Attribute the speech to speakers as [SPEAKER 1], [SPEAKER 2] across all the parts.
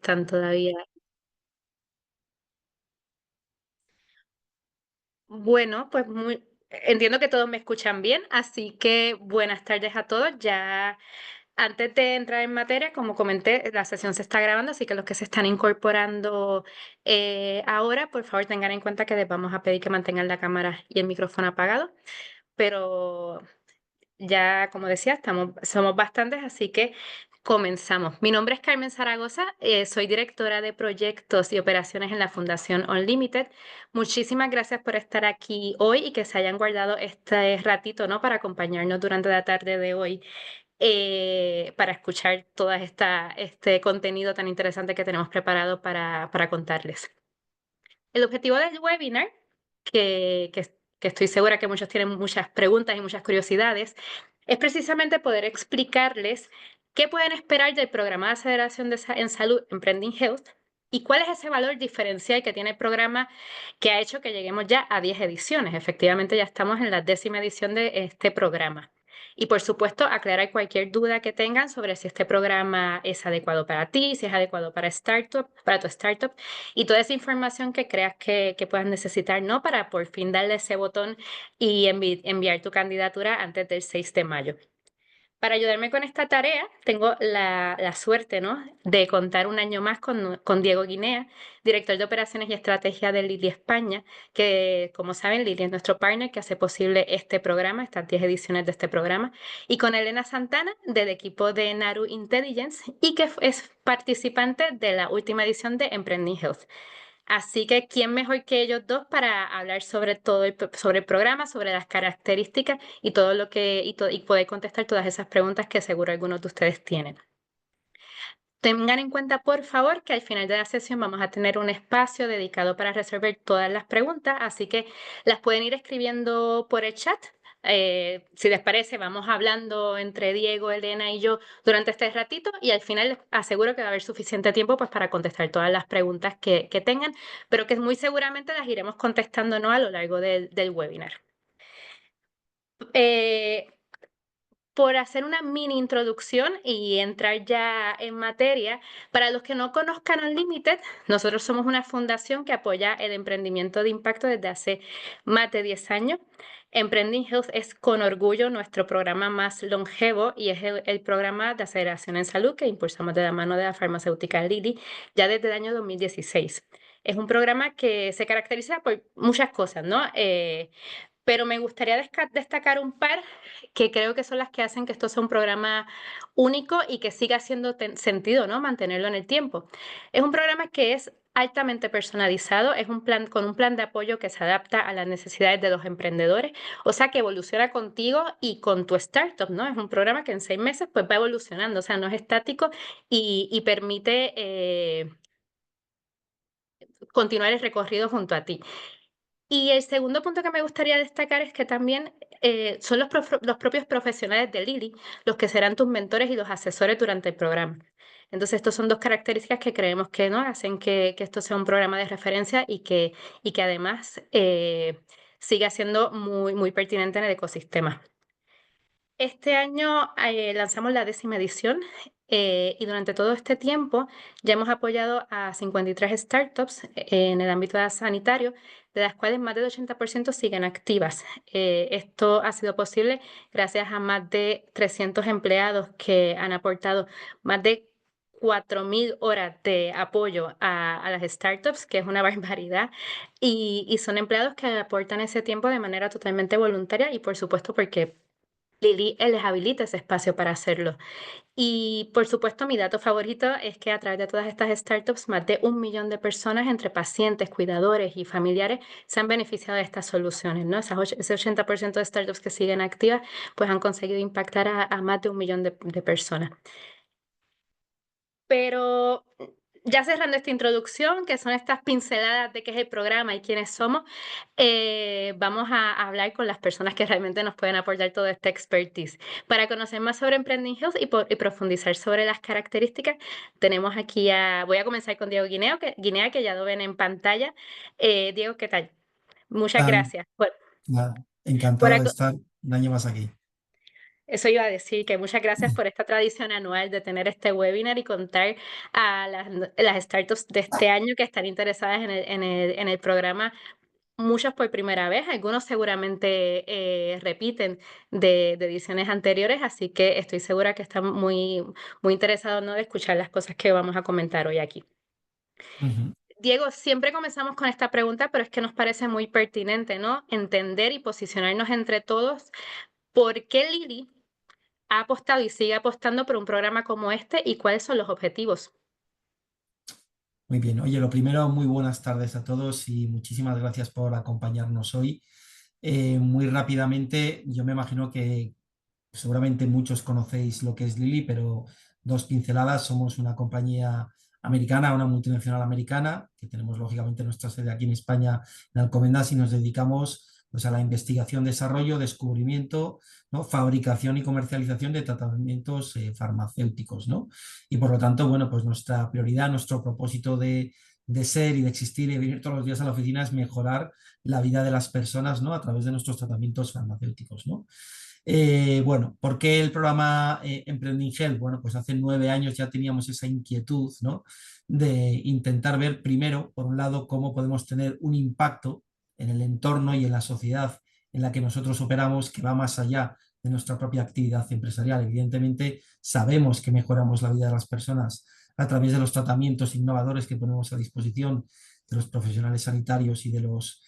[SPEAKER 1] están todavía? Bueno, pues entiendo que todos me escuchan bien, así que buenas tardes a todos. Ya antes de entrar en materia, como comenté, la sesión se está grabando, así que los que se están incorporando ahora, por favor tengan en cuenta que les vamos a pedir que mantengan la cámara y el micrófono apagado, pero ya, como decía, somos bastantes, así que comenzamos. Mi nombre es Carmen Zaragoza, soy directora de proyectos y operaciones en la Fundación Unlimited. Muchísimas gracias por estar aquí hoy y que se hayan guardado este ratito, ¿no? Para acompañarnos durante la tarde de hoy, para escuchar todo este contenido tan interesante que tenemos preparado para contarles. El objetivo del webinar, que estoy segura que muchos tienen muchas preguntas y muchas curiosidades, es precisamente poder explicarles qué pueden esperar del programa de aceleración en salud Emprending Health y cuál es ese valor diferencial que tiene el programa que ha hecho que lleguemos ya a 10 ediciones. Efectivamente, ya estamos en la 10ª edición de este programa. Y por supuesto, aclarar cualquier duda que tengan sobre si este programa es adecuado para ti, si es adecuado para tu startup, y toda esa información que creas que puedas necesitar, ¿no? Para por fin darle ese botón y enviar tu candidatura antes del 6 de mayo. Para ayudarme con esta tarea, tengo la suerte, ¿no? De contar un año más con Diego Guinea, director de operaciones y estrategia de Lilly España, que, como saben, Lilly es nuestro partner que hace posible este programa, estas 10 ediciones de este programa, y con Elena Santana, del equipo de Naru Intelligence, y que es participante de la última edición de Emprending Health. Así que, ¿quién mejor que ellos dos para hablar sobre sobre el programa, sobre las características y todo lo y poder contestar todas esas preguntas que seguro algunos de ustedes tienen? Tengan en cuenta, por favor, que al final de la sesión vamos a tener un espacio dedicado para resolver todas las preguntas, así que las pueden ir escribiendo por el chat. Si les parece, vamos hablando entre Diego, Elena y yo durante este ratito y al final les aseguro que va a haber suficiente tiempo pues, para contestar todas las preguntas que tengan, pero que muy seguramente las iremos contestando, ¿no? A lo largo del webinar. Eh, por hacer una mini introducción y entrar ya en materia, para los que no conozcan Unlimited, nosotros somos una fundación que apoya el emprendimiento de impacto desde hace más de 10 años. Emprending Health es con orgullo nuestro programa más longevo y es el programa de aceleración en salud que impulsamos de la mano de la farmacéutica Lilly ya desde el año 2016. Es un programa que se caracteriza por muchas cosas, ¿no? Pero me gustaría destacar un par que creo que son las que hacen que esto sea un programa único y que siga haciendo sentido, ¿no? Mantenerlo en el tiempo. Es un programa que es altamente personalizado, es un plan con un plan de apoyo que se adapta a las necesidades de los emprendedores, o sea, que evoluciona contigo y con tu startup, ¿no? Es un programa que en 6 meses pues va evolucionando, o sea, no es estático y permite continuar el recorrido junto a ti. Y el segundo punto que me gustaría destacar es que también son los propios profesionales de Lilly los que serán tus mentores y los asesores durante el programa. Entonces, estas son dos características que creemos que ¿no? hacen que esto sea un programa de referencia y que además siga siendo muy pertinente en el ecosistema. Este año lanzamos la 10ª edición y durante todo este tiempo ya hemos apoyado a 53 startups en el ámbito sanitario, de las cuales más del 80% siguen activas. Esto ha sido posible gracias a más de 300 empleados que han aportado más de 4.000 horas de apoyo a las startups, que es una barbaridad, y son empleados que aportan ese tiempo de manera totalmente voluntaria y por supuesto porque Lilly les habilita ese espacio para hacerlo. Y por supuesto, mi dato favorito es que a través de todas estas startups, más de 1 millón de personas entre pacientes, cuidadores y familiares se han beneficiado de estas soluciones, ¿no? Ese 80% de startups que siguen activas, pues han conseguido impactar a más de 1 millón de personas. Pero ya cerrando esta introducción, que son estas pinceladas de qué es el programa y quiénes somos, vamos a hablar con las personas que realmente nos pueden aportar toda esta expertise. Para conocer más sobre Emprending Health y profundizar sobre las características, tenemos aquí voy a comenzar con Diego Guinea, que ya lo ven en pantalla. Diego, ¿qué tal? Muchas
[SPEAKER 2] Tan,
[SPEAKER 1] gracias. Bueno, por,
[SPEAKER 2] Encantado de
[SPEAKER 1] ac-
[SPEAKER 2] estar un año más aquí.
[SPEAKER 1] Eso iba a decir, que muchas gracias por esta tradición anual de tener este webinar y contar a las startups de este año que están interesadas en el programa, muchos por primera vez, algunos seguramente repiten de ediciones anteriores, así que estoy segura que están muy interesados, ¿no?, de escuchar las cosas que vamos a comentar hoy aquí.
[SPEAKER 2] Ujú.
[SPEAKER 1] Diego, siempre comenzamos con esta pregunta, pero es que nos parece muy pertinente, ¿no? Entender y posicionarnos entre todos. ¿Por qué Lili ha apostado y sigue apostando por un programa como este y cuáles son los objetivos?
[SPEAKER 2] Muy bien. Oye, lo primero, muy buenas tardes a todos y muchísimas gracias por acompañarnos hoy. Muy rápidamente, yo me imagino que seguramente muchos conocéis lo que es Lilly, pero dos pinceladas. Somos una compañía americana, una multinacional americana, que tenemos lógicamente nuestra sede aquí en España, en Alcobendas, y nos dedicamos pues, a la investigación, desarrollo, descubrimiento, ¿no?, fabricación y comercialización de tratamientos farmacéuticos, ¿no? Y por lo tanto, bueno, pues nuestra prioridad, nuestro propósito de ser y de existir y de venir todos los días a la oficina es mejorar la vida de las personas, ¿no?, a través de nuestros tratamientos farmacéuticos, ¿no? Bueno, ¿por qué el programa Emprending Health? Bueno, pues hace 9 años ya teníamos esa inquietud, ¿no?, de intentar ver primero, por un lado, cómo podemos tener un impacto en el entorno y en la sociedad en la que nosotros operamos, que va más allá de nuestra propia actividad empresarial. Evidentemente, sabemos que mejoramos la vida de las personas a través de los tratamientos innovadores que ponemos a disposición de los profesionales sanitarios y de los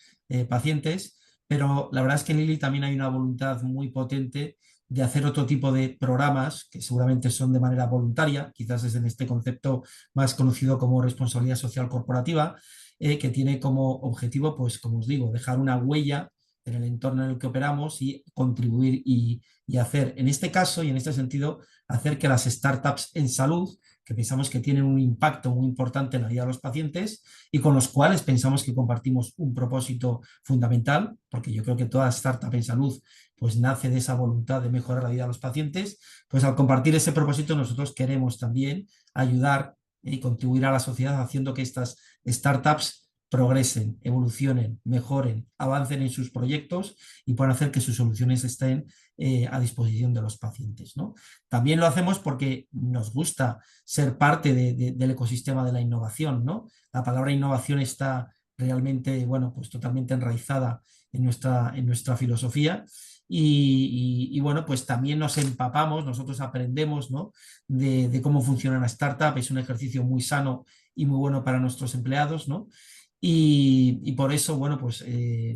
[SPEAKER 2] pacientes, pero la verdad es que en Lilly también hay una voluntad muy potente de hacer otro tipo de programas que seguramente son de manera voluntaria, quizás es en este concepto más conocido como responsabilidad social corporativa, que tiene como objetivo, pues como os digo, dejar una huella en el entorno en el que operamos y contribuir y hacer, en este caso y en este sentido, hacer que las startups en salud, que pensamos que tienen un impacto muy importante en la vida de los pacientes y con los cuales pensamos que compartimos un propósito fundamental, porque yo creo que toda startup en salud pues nace de esa voluntad de mejorar la vida de los pacientes, pues al compartir ese propósito nosotros queremos también ayudar y contribuir a la sociedad haciendo que estas startups progresen, evolucionen, mejoren, avancen en sus proyectos y puedan hacer que sus soluciones estén a disposición de los pacientes, ¿no? También lo hacemos porque nos gusta ser parte del ecosistema de la innovación, ¿no? La palabra innovación está realmente, bueno, pues totalmente enraizada en nuestra filosofía. Bueno, pues también nos empapamos, nosotros aprendemos, ¿no?, de cómo funciona una startup. Es un ejercicio muy sano y muy bueno para nuestros empleados, ¿no? Y por eso, bueno, pues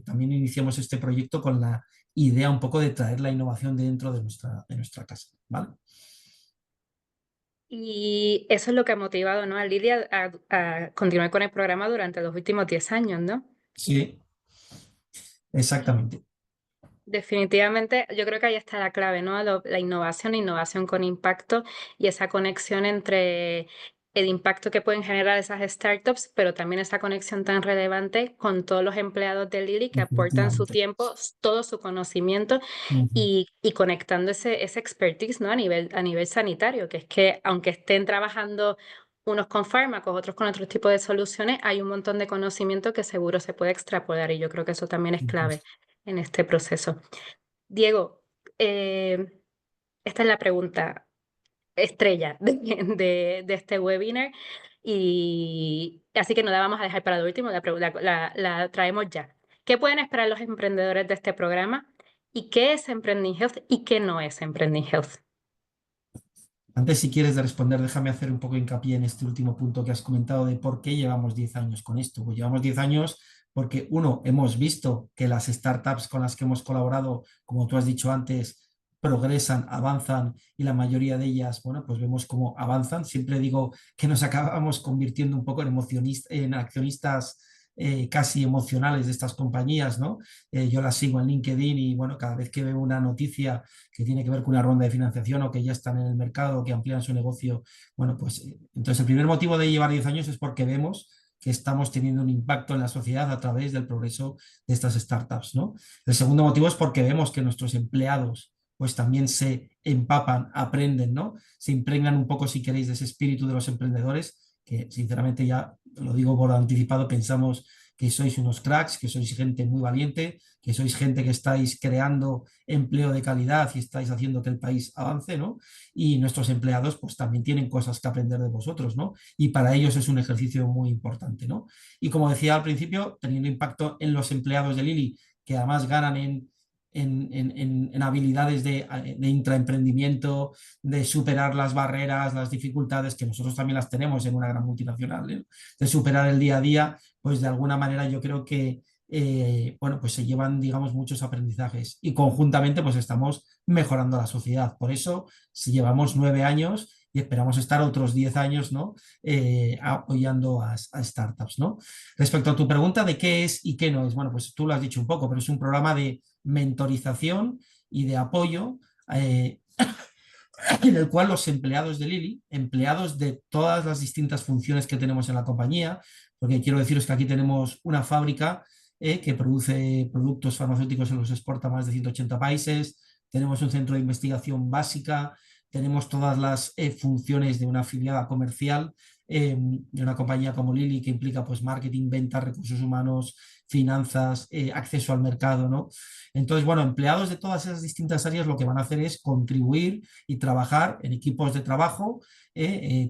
[SPEAKER 2] también iniciamos este proyecto con la idea un poco de traer la innovación dentro de nuestra casa, ¿vale?
[SPEAKER 1] Y eso es lo que ha motivado, ¿no?, a Lidia a continuar con el programa durante los últimos 10 años, ¿no?
[SPEAKER 2] Sí, exactamente.
[SPEAKER 1] Definitivamente, yo creo que ahí está la clave, ¿no? La innovación con impacto y esa conexión entre el impacto que pueden generar esas startups, pero también esa conexión tan relevante con todos los empleados de Lilly que aportan su
[SPEAKER 2] Efectivamente.
[SPEAKER 1] tiempo, todo su conocimiento
[SPEAKER 2] Ujú.
[SPEAKER 1] y conectando ese expertise, ¿no? A nivel sanitario, que es que aunque estén trabajando unos con fármacos, otros con otros tipos de soluciones, hay un montón de conocimiento que seguro se puede extrapolar y yo creo que eso también es clave en este proceso. Diego, esta es la pregunta estrella de este webinar y así que no la vamos a dejar para lo último, la traemos ya. ¿Qué pueden esperar los emprendedores de este programa? ¿Y qué es Emprending Health y qué no es Emprending Health?
[SPEAKER 2] Antes, si quieres de responder, déjame hacer un poco hincapié en este último punto que has comentado de por qué llevamos 10 años con esto. Pues llevamos 10 años porque, uno, hemos visto que las startups con las que hemos colaborado, como tú has dicho antes, progresan, avanzan y la mayoría de ellas, bueno, pues vemos cómo avanzan. Siempre digo que nos acabamos convirtiendo un poco en accionistas casi emocionales de estas compañías, ¿no? Yo las sigo en LinkedIn y, bueno, cada vez que veo una noticia que tiene que ver con una ronda de financiación o que ya están en el mercado o que amplían su negocio. Bueno, pues entonces el primer motivo de llevar 10 años es porque vemos que estamos teniendo un impacto en la sociedad a través del progreso de estas startups, ¿no? El segundo motivo es porque vemos que nuestros empleados pues también se empapan, aprenden, ¿no? Se impregnan un poco, si queréis, de ese espíritu de los emprendedores, que sinceramente ya lo digo por anticipado, pensamos que sois unos cracks, que sois gente muy valiente, que sois gente que estáis creando empleo de calidad y estáis haciendo que el país avance, ¿no? Y nuestros empleados pues también tienen cosas que aprender de vosotros, ¿no? Y para ellos es un ejercicio muy importante, ¿no? Y como decía al principio, teniendo impacto en los empleados de Lili, que además ganan en habilidades de intraemprendimiento, de superar las barreras, las dificultades, que nosotros también las tenemos en una gran multinacional, ¿eh? De superar el día a día, pues de alguna manera yo creo que bueno, pues se llevan, digamos, muchos aprendizajes y conjuntamente pues estamos mejorando la sociedad. Por eso, si llevamos 9 años y esperamos estar otros 10 años, ¿no? Apoyando a startups, ¿no? Respecto a tu pregunta de qué es y qué no es, bueno, pues tú lo has dicho un poco, pero es un programa de mentorización y de apoyo en el cual los empleados de Lili, empleados de todas las distintas funciones que tenemos en la compañía, porque quiero deciros que aquí tenemos una fábrica que produce productos farmacéuticos y los exporta a más de 180 países, tenemos un centro de investigación básica, tenemos todas las funciones de una afiliada comercial de una compañía como Lili que implica pues marketing, ventas, recursos humanos, finanzas, acceso al mercado, ¿no? Entonces, bueno, empleados de todas esas distintas áreas lo que van a hacer es contribuir y trabajar en equipos de trabajo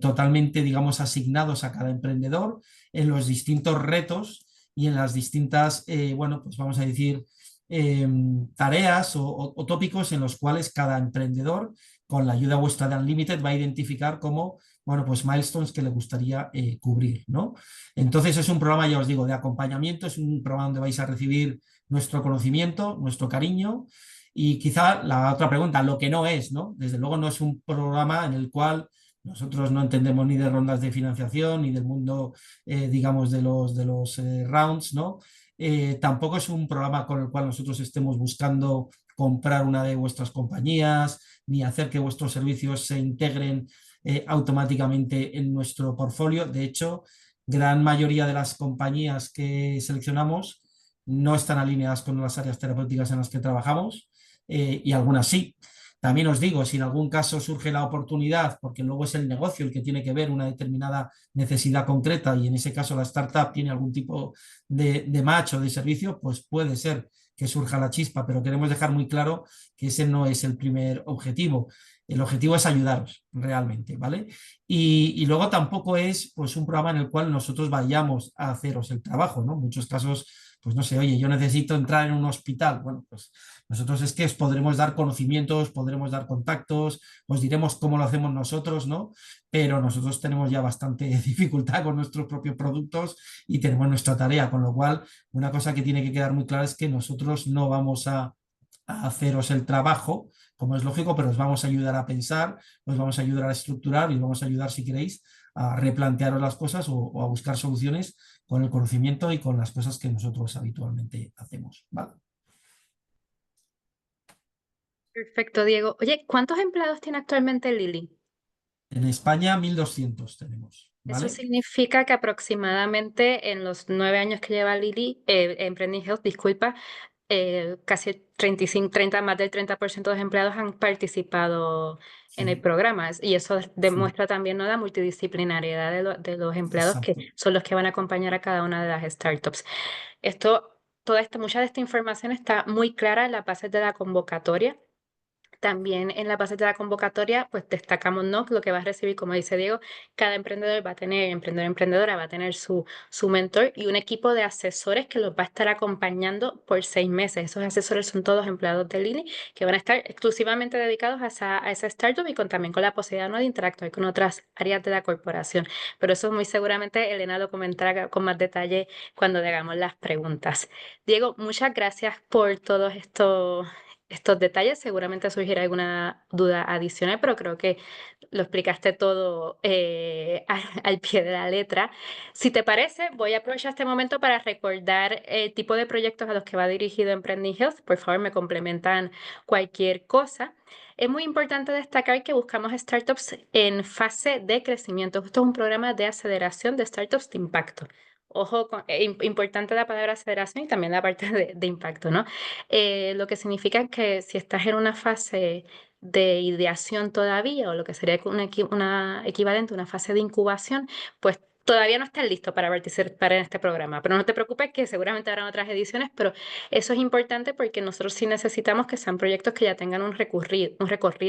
[SPEAKER 2] totalmente, digamos, asignados a cada emprendedor en los distintos retos y en las distintas, bueno, pues vamos a decir, eh, tareas o tópicos en los cuales cada emprendedor, con la ayuda vuestra de Unlimited, va a identificar como, bueno, pues milestones que le gustaría cubrir, ¿no? Entonces es un programa, ya os digo, de acompañamiento, es un programa donde vais a recibir nuestro conocimiento, nuestro cariño y quizá la otra pregunta, lo que no es, ¿no? Desde luego no es un programa en el cual nosotros no entendemos ni de rondas de financiación ni del mundo, digamos, de los rounds, ¿no? Tampoco es un programa con el cual nosotros estemos buscando comprar una de vuestras compañías ni hacer que vuestros servicios se integren automáticamente en nuestro portfolio. De hecho, gran mayoría de las compañías que seleccionamos no están alineadas con las áreas terapéuticas en las que trabajamos y algunas sí. También os digo, si en algún caso surge la oportunidad, porque luego es el negocio el que tiene que ver una determinada necesidad concreta y en ese caso la startup tiene algún tipo de match o de servicio, pues puede ser que surja la chispa, pero queremos dejar muy claro que ese no es el primer objetivo. El objetivo es ayudaros realmente, ¿vale? Y luego tampoco es pues un programa en el cual nosotros vayamos a haceros el trabajo, ¿no? En muchos casos pues no sé, oye, yo necesito entrar en un hospital. Bueno, pues nosotros es que os podremos dar conocimientos, podremos dar contactos, os diremos cómo lo hacemos nosotros, ¿no? Pero nosotros tenemos ya bastante dificultad con nuestros propios productos y tenemos nuestra tarea, con lo cual una cosa que tiene que quedar muy clara es que nosotros no vamos a haceros el trabajo, como es lógico, pero os vamos a ayudar a pensar, os vamos a ayudar a estructurar y os vamos a ayudar, si queréis, a replantearos las cosas o a buscar soluciones con el conocimiento y con las cosas que nosotros habitualmente hacemos. ¿Vale?
[SPEAKER 1] Perfecto, Diego. Oye, ¿cuántos empleados tiene actualmente Lili?
[SPEAKER 2] En España 1.200 tenemos.
[SPEAKER 1] Eso
[SPEAKER 2] ¿Vale?
[SPEAKER 1] significa que aproximadamente en los 9 años que lleva Lili, Emprending Health, disculpa, casi el 35, 30, más del 30% de los empleados han participado en el
[SPEAKER 2] Sí,
[SPEAKER 1] programa. Y eso
[SPEAKER 2] sí,
[SPEAKER 1] demuestra también, ¿no?, la multidisciplinariedad de los empleados que
[SPEAKER 2] exacto.
[SPEAKER 1] son los que van a acompañar a cada una de las startups. Mucha de esta información está muy clara en la base de la convocatoria. También en la base de la convocatoria, pues destacamos, ¿no?, lo que va a recibir, como dice Diego, cada emprendedor va a tener, emprendedor, emprendedora va a tener su mentor y un equipo de asesores que los va a estar acompañando por 6 meses. Esos asesores son todos empleados de Lini que van a estar exclusivamente dedicados a esa startup y también con la posibilidad, ¿no?, de interactuar con otras áreas de la corporación. Pero eso muy seguramente Elena lo comentará con más detalle cuando le hagamos las preguntas. Diego, muchas gracias por todos estos detalles. Seguramente surgirá alguna duda adicional, pero creo que lo explicaste todo al pie de la letra. Si te parece, voy a aprovechar este momento para recordar el tipo de proyectos a los que va dirigido Emprending Health. Por favor, me complementan cualquier cosa. Es muy importante destacar que buscamos startups en fase de crecimiento. Esto es un programa de aceleración de startups de impacto. Ojo, importante la palabra aceleración y también la parte de impacto, ¿no? Lo que significa que si estás en una fase de ideación todavía o lo que sería una equivalente, una fase de incubación, pues todavía no están listos para participar en este programa, pero no te preocupes que seguramente habrán otras ediciones, pero eso es importante porque nosotros sí necesitamos que sean proyectos que ya tengan un recorrido.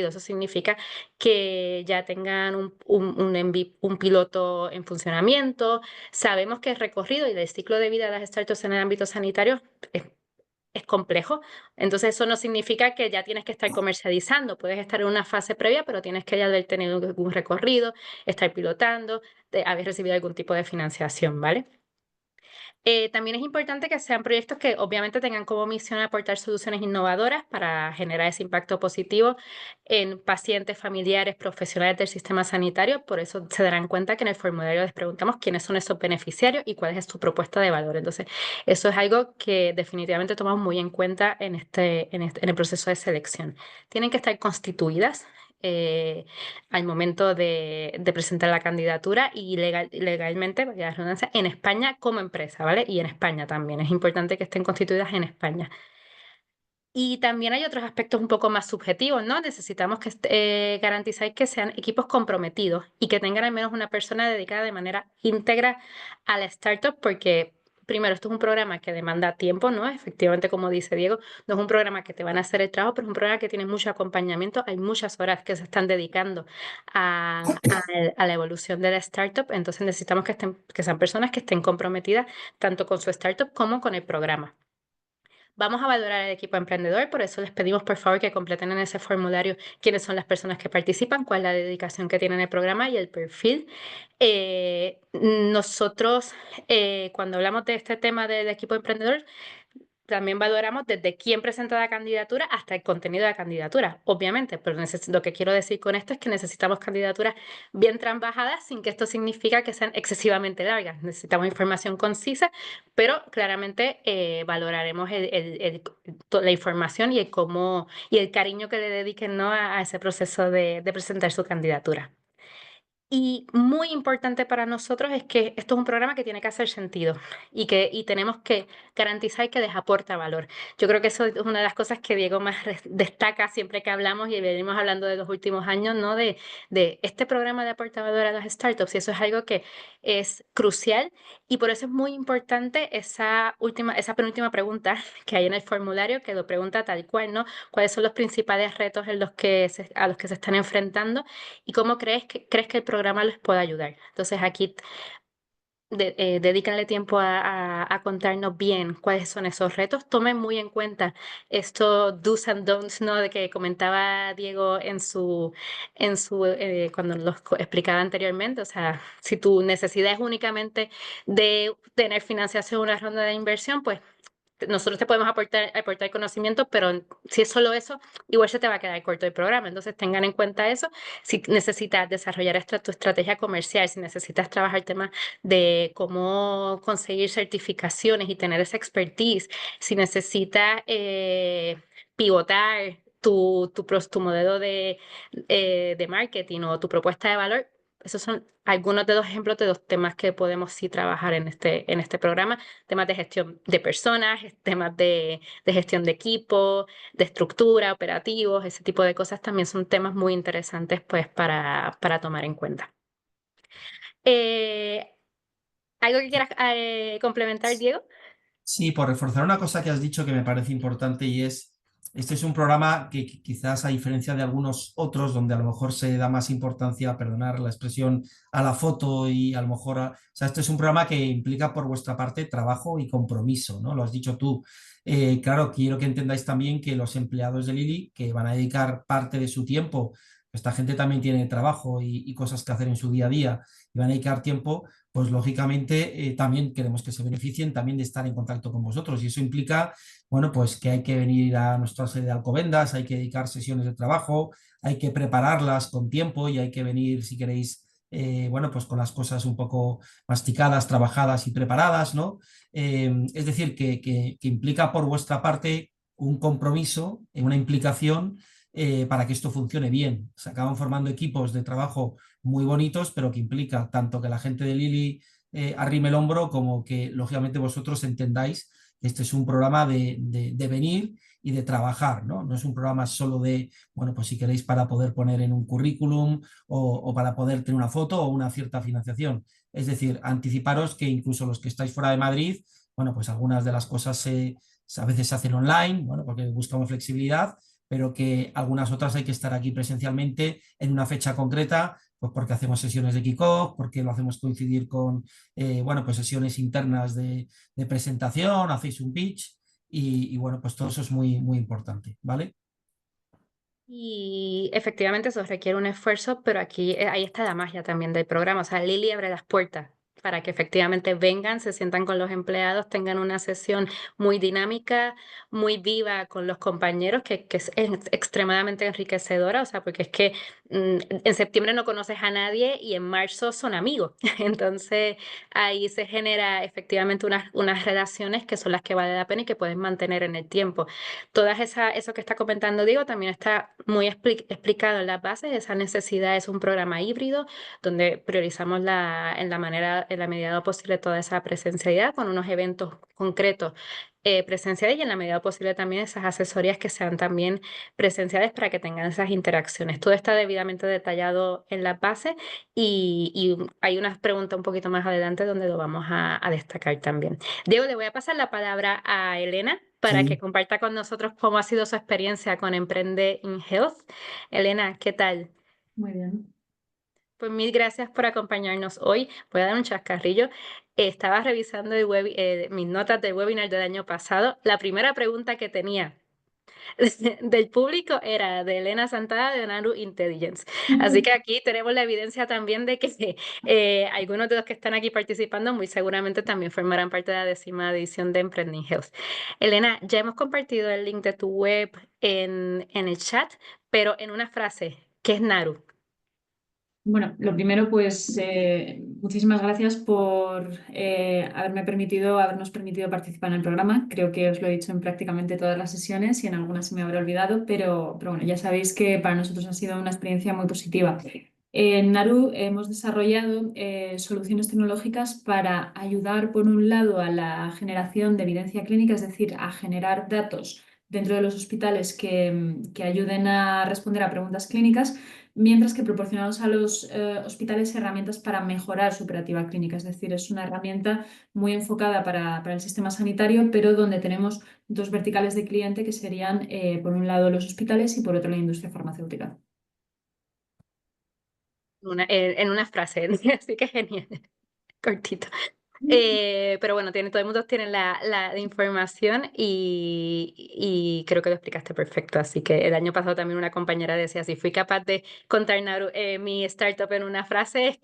[SPEAKER 1] Eso significa que ya tengan un piloto en funcionamiento. Sabemos que el recorrido y el ciclo de vida de las startups en el ámbito sanitario es complejo. Entonces eso no significa que ya tienes que estar comercializando. Puedes estar en una fase previa, pero tienes que ya haber tenido algún recorrido, estar pilotando, haber recibido algún tipo de financiación, ¿vale? También es importante que sean proyectos que obviamente tengan como misión aportar soluciones innovadoras para generar ese impacto positivo en pacientes, familiares, profesionales del sistema sanitario. Por eso se darán cuenta que en el formulario les preguntamos quiénes son esos beneficiarios y cuál es su propuesta de valor. Entonces, eso es algo que definitivamente tomamos muy en cuenta en el proceso de selección. Tienen que estar constituidas. Al momento de presentar la candidatura y legalmente, valga la redundancia, en España como empresa, ¿vale? Y en España también. Es importante que estén constituidas en España. Y también hay otros aspectos un poco más subjetivos, ¿no? Necesitamos que garantizar que sean equipos comprometidos y que tengan al menos una persona dedicada de manera íntegra a la startup, porque primero, esto es un programa que demanda tiempo, ¿no? Efectivamente, como dice Diego, no es un programa que te van a hacer el trabajo, pero es un programa que tiene mucho acompañamiento. Hay muchas horas que se están dedicando a la evolución de la startup, entonces necesitamos que sean personas que estén comprometidas tanto con su startup como con el programa. Vamos a valorar el equipo emprendedor, por eso les pedimos por favor que completen en ese formulario quiénes son las personas que participan, cuál es la dedicación que tienen el programa y el perfil. Nosotros, cuando hablamos de este tema del equipo emprendedor, también valoramos desde quién presenta la candidatura hasta el contenido de la candidatura, obviamente, pero lo que quiero decir con esto es que necesitamos candidaturas bien trabajadas sin que esto significa que sean excesivamente largas. Necesitamos información concisa, pero claramente valoraremos la información y el cariño que le dediquen, ¿no? a ese proceso de presentar su candidatura. Y muy importante para nosotros es que esto es un programa que tiene que hacer sentido y tenemos que garantizar que les aporta valor. Yo creo que eso es una de las cosas que Diego más destaca siempre que hablamos y venimos hablando de los últimos años, ¿no? De este programa de aporta valor a las startups, y eso es algo que es crucial, y por eso es muy importante esa penúltima pregunta que hay en el formulario, que lo pregunta tal cual, ¿no? ¿Cuáles son los principales retos a los que se están enfrentando? ¿Y cómo crees que el programa les puede ayudar? Entonces aquí dedícanle tiempo a contarnos bien cuáles son esos retos. Tomen muy en cuenta estos do's and don'ts, ¿no? De que comentaba Diego cuando los explicaba anteriormente. O sea, si tu necesidad es únicamente de tener financiación, una ronda de inversión, pues nosotros te podemos aportar conocimiento, pero si es solo eso, igual se te va a quedar corto el programa. Entonces tengan en cuenta eso. Si necesitas desarrollar tu estrategia comercial, si necesitas trabajar temas de cómo conseguir certificaciones y tener esa expertise, si necesitas pivotar tu modelo de marketing o tu propuesta de valor, esos son algunos de los ejemplos de los temas que podemos sí trabajar en este programa. Temas de gestión de personas, temas de gestión de equipo, de estructura, operativos, ese tipo de cosas también son temas muy interesantes pues para tomar en cuenta. Eh, ¿Algo que quieras complementar, Diego?
[SPEAKER 2] Sí, por reforzar una cosa que has dicho que me parece importante y este es un programa que quizás a diferencia de algunos otros donde a lo mejor se da más importancia, perdonar la expresión, a la foto y a lo mejor, o sea, este es un programa que implica por vuestra parte trabajo y compromiso, ¿no? Lo has dicho tú. Claro, quiero que entendáis también que los empleados de Lili, que van a dedicar parte de su tiempo, esta gente también tiene trabajo y cosas que hacer en su día a día y van a dedicar tiempo pues lógicamente también queremos que se beneficien también de estar en contacto con vosotros y eso implica, bueno, pues que hay que venir a nuestra sede de Alcobendas, hay que dedicar sesiones de trabajo, hay que prepararlas con tiempo y hay que venir, si queréis, bueno, pues con las cosas un poco masticadas, trabajadas y preparadas, ¿no? Es decir, que implica por vuestra parte un compromiso, una implicación para que esto funcione bien. Se acaban formando equipos de trabajo muy bonitos, pero que implica tanto que la gente de Lili arrime el hombro como que lógicamente vosotros entendáis que este es un programa de venir y de trabajar, ¿no? No es un programa solo de, bueno, pues si queréis para poder poner en un currículum o para poder tener una foto o una cierta financiación. Es decir, anticiparos que incluso los que estáis fuera de Madrid, bueno, pues algunas de las cosas a veces se hacen online, bueno, porque buscamos flexibilidad, pero que algunas otras hay que estar aquí presencialmente en una fecha concreta, pues porque hacemos sesiones de kickoff, porque lo hacemos coincidir con, bueno, pues sesiones internas de presentación, hacéis un pitch y bueno, pues todo eso es muy, muy importante, ¿vale?
[SPEAKER 1] Y efectivamente eso requiere un esfuerzo, pero aquí ahí está la magia también del programa. O sea, Lili abre las puertas para que efectivamente vengan, se sientan con los empleados, tengan una sesión muy dinámica, muy viva con los compañeros, que es extremadamente enriquecedora. O sea, porque es que en septiembre no conoces a nadie y en marzo son amigos. Entonces ahí se genera efectivamente unas relaciones que son las que vale la pena y que puedes mantener en el tiempo. Eso que está comentando Diego también está muy explicado en las bases. Esa necesidad es un programa híbrido donde priorizamos en la medida de lo posible toda esa presencialidad con unos eventos concretos presenciales y en la medida de lo posible también esas asesorías que sean también presenciales para que tengan esas interacciones. Todo está debidamente detallado en la base y hay unas preguntas un poquito más adelante donde lo vamos a destacar también. Diego, le voy a pasar la palabra a Elena para que
[SPEAKER 2] Sí,
[SPEAKER 1] comparta con nosotros cómo ha sido su experiencia con Emprende in Health. Elena, ¿qué tal?
[SPEAKER 3] Muy bien.
[SPEAKER 1] Pues mil gracias por acompañarnos hoy. Voy a dar un chascarrillo. Estaba revisando mis notas del webinar del año pasado. La primera pregunta que tenía del público era de Elena Santana de Naru Intelligence. Así que aquí tenemos la evidencia también de que algunos de los que están aquí participando muy seguramente también formarán parte de la 10ª edición de Emprending Health. Elena, ya hemos compartido el link de tu web en el chat, pero en una frase, ¿qué es Naru?
[SPEAKER 3] Bueno, lo primero, pues muchísimas gracias por habernos permitido participar en el programa. Creo que os lo he dicho en prácticamente todas las sesiones y en algunas se me habrá olvidado, pero bueno, ya sabéis que para nosotros ha sido una experiencia muy positiva. En Naru hemos desarrollado soluciones tecnológicas para ayudar, por un lado, a la generación de evidencia clínica, es decir, a generar datos dentro de los hospitales que ayuden a responder a preguntas clínicas, mientras que proporcionamos a los hospitales herramientas para mejorar su operativa clínica. Es decir, es una herramienta muy enfocada para el sistema sanitario, pero donde tenemos dos verticales de cliente que serían, por un lado, los hospitales y por otro, la industria farmacéutica.
[SPEAKER 1] En una frase, así que genial, cortito. Pero bueno, todo el mundo tiene la información y creo que lo explicaste perfecto. Así que el año pasado también una compañera decía, si fui capaz de contar mi startup en una frase,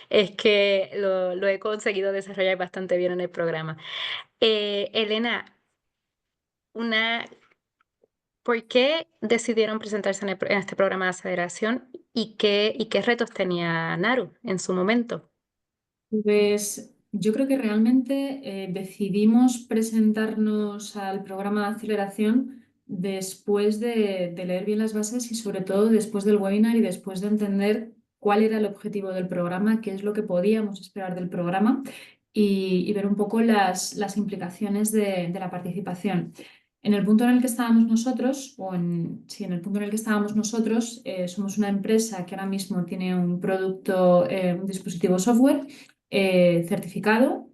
[SPEAKER 1] es que lo he conseguido desarrollar bastante bien en el programa. Elena, una, ¿por qué decidieron presentarse en este programa de aceleración y qué retos tenía Naru en su momento?
[SPEAKER 3] Pues yo creo que realmente decidimos presentarnos al programa de aceleración después de leer bien las bases y sobre todo después del webinar y después de entender cuál era el objetivo del programa, qué es lo que podíamos esperar del programa y ver un poco las implicaciones de la participación. En el punto en el que estábamos nosotros, sí, en el punto en el que estábamos nosotros, somos una empresa que ahora mismo tiene un producto, un dispositivo software certificado,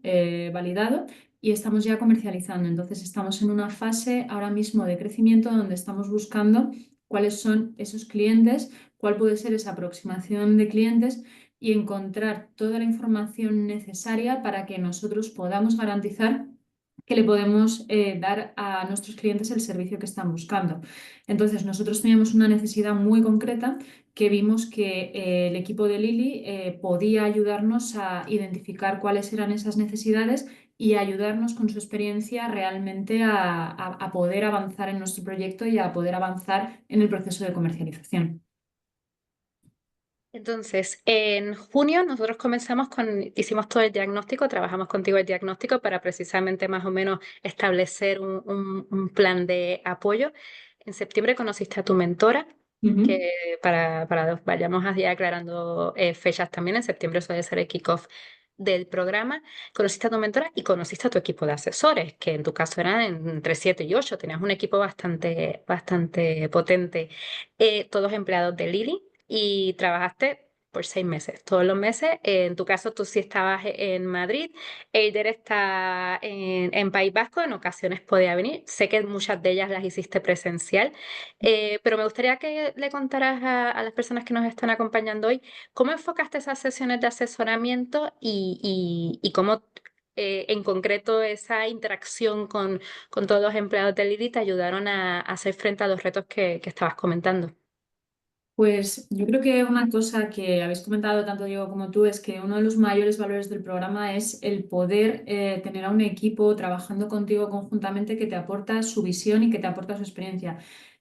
[SPEAKER 3] validado y estamos ya comercializando. Entonces estamos en una fase ahora mismo de crecimiento donde estamos buscando cuáles son esos clientes, cuál puede ser esa aproximación de clientes y encontrar toda la información necesaria para que nosotros podamos garantizar que le podemos dar a nuestros clientes el servicio que están buscando. Entonces, nosotros teníamos una necesidad muy concreta que vimos que el equipo de Lili podía ayudarnos a identificar cuáles eran esas necesidades y ayudarnos con su experiencia realmente a poder avanzar en nuestro proyecto y a poder avanzar en el proceso de comercialización.
[SPEAKER 1] Entonces, en junio nosotros hicimos todo el diagnóstico, trabajamos contigo el diagnóstico para precisamente más o menos establecer un plan de apoyo. En septiembre conociste a tu mentora,
[SPEAKER 3] Ujú.
[SPEAKER 1] que vayamos así aclarando fechas también. En septiembre suele ser el kickoff del programa, conociste a tu mentora y conociste a tu equipo de asesores, que en tu caso eran entre 7 y 8, tenías un equipo bastante potente, todos empleados de Lili, y trabajaste por 6 meses, todos los meses. En tu caso, tú sí estabas en Madrid, Eider está en País Vasco, en ocasiones podía venir. Sé que muchas de ellas las hiciste presencial, pero me gustaría que le contaras a las personas que nos están acompañando hoy cómo enfocaste esas sesiones de asesoramiento y cómo en concreto esa interacción con todos los empleados de Lili te ayudaron a hacer frente a los retos que estabas comentando.
[SPEAKER 3] Pues yo creo que una cosa que habéis comentado tanto Diego como tú es que uno de los mayores valores del programa es el poder tener a un equipo trabajando contigo conjuntamente que te aporta su visión y que te aporta su experiencia.